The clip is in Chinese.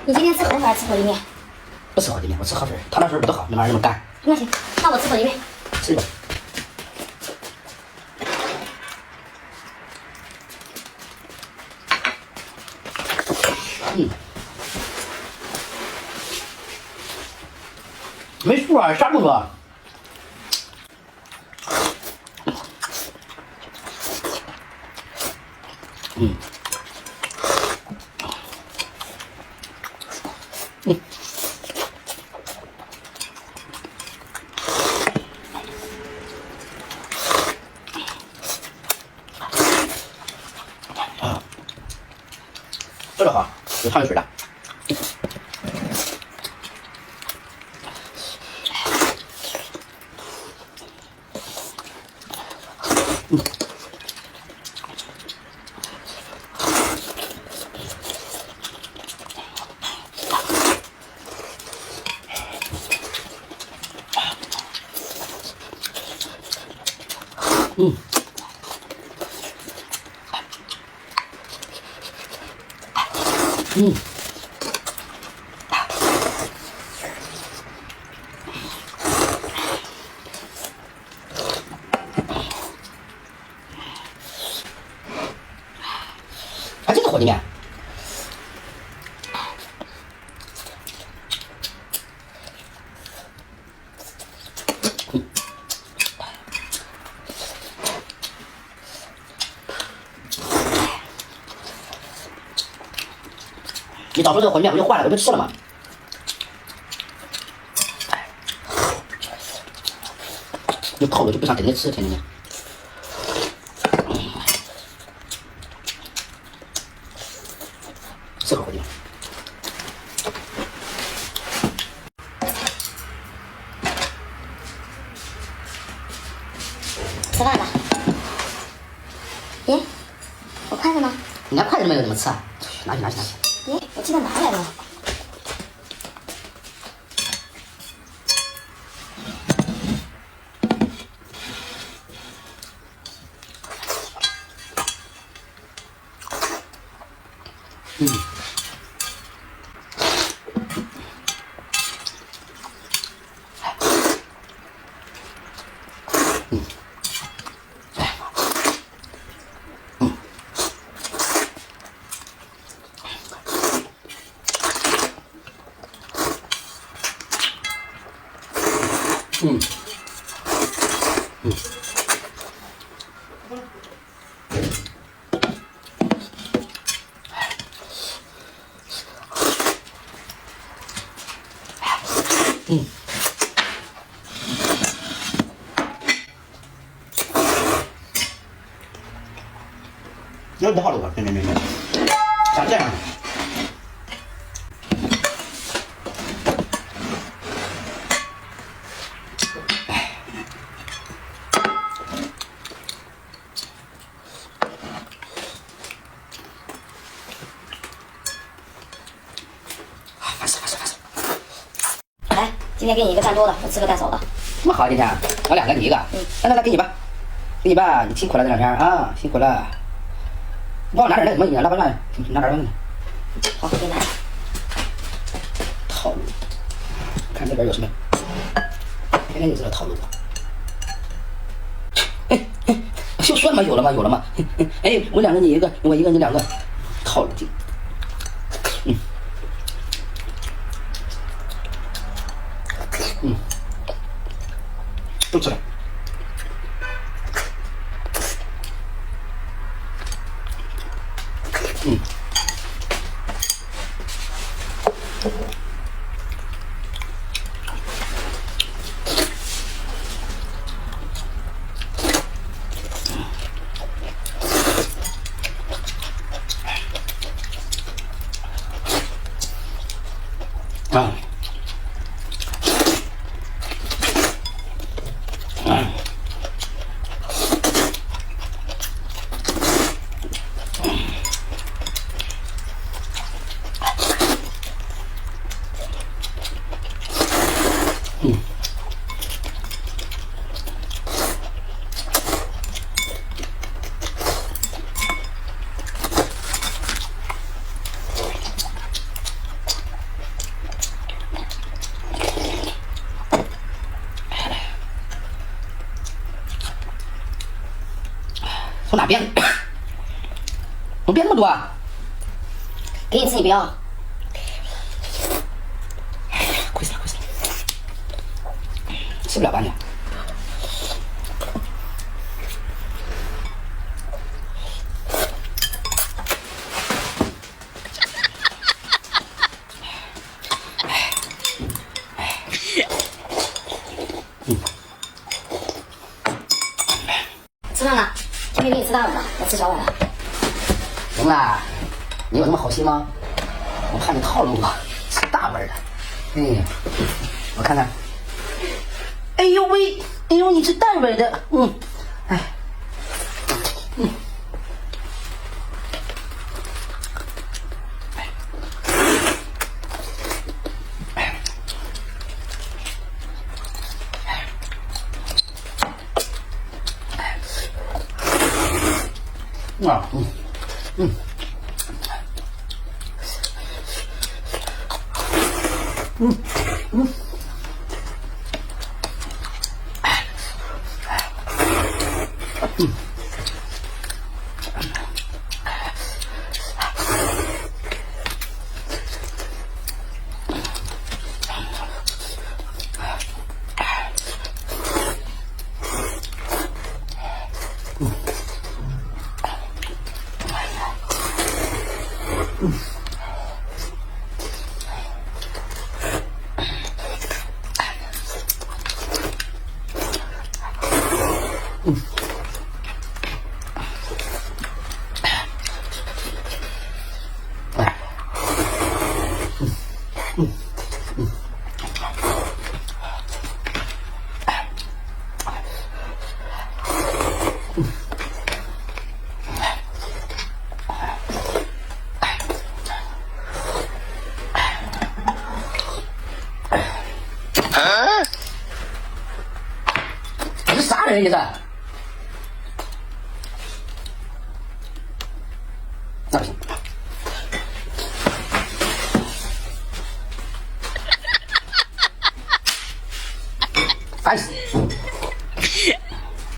你今天吃河粉还是吃火鸡面？不吃火鸡面，我吃河粉，汤汤水不都好，那玩意儿那么干。那行，那我吃火鸡面。吃吧。没数啊，啥不说？这个好，有汤有水的。还这个火鸡面，你早说这个火鸡面不就坏了，我不吃了吗？就透了，就不想天天吃，天天。这个火鸡面。吃饭吧。咦，我筷子呢？你连筷子都没有，怎么吃啊？拿去拿去拿去。咦，我记得拿来了。那不好了吧？没，像这样。烦死！来，今天给你一个蛋多的，我吃个蛋少的。这么好，今天我2个你1个。来，给你吧，给你吧，你辛苦了这2天啊，辛苦了。你帮我拿点那什么，你拉饭，拿点那。好，给你拿。套路，看这边有什么，天天就知道套路。就说了吗？有了吗？哎，我2个你1个，我1个你2个，套路精。都吃了。从哪编？怎么编那么多啊？给你吃，你不要。亏死了，亏死了，吃不了吧你？吃饭了，今天给你吃大碗的，我吃小碗的。行啦，你有那么好心吗？我怕你套路我，吃大碗的。我看看。哎呦喂，哎呦，你是大碗的，哎，你是啥人？你是？那不行，烦死！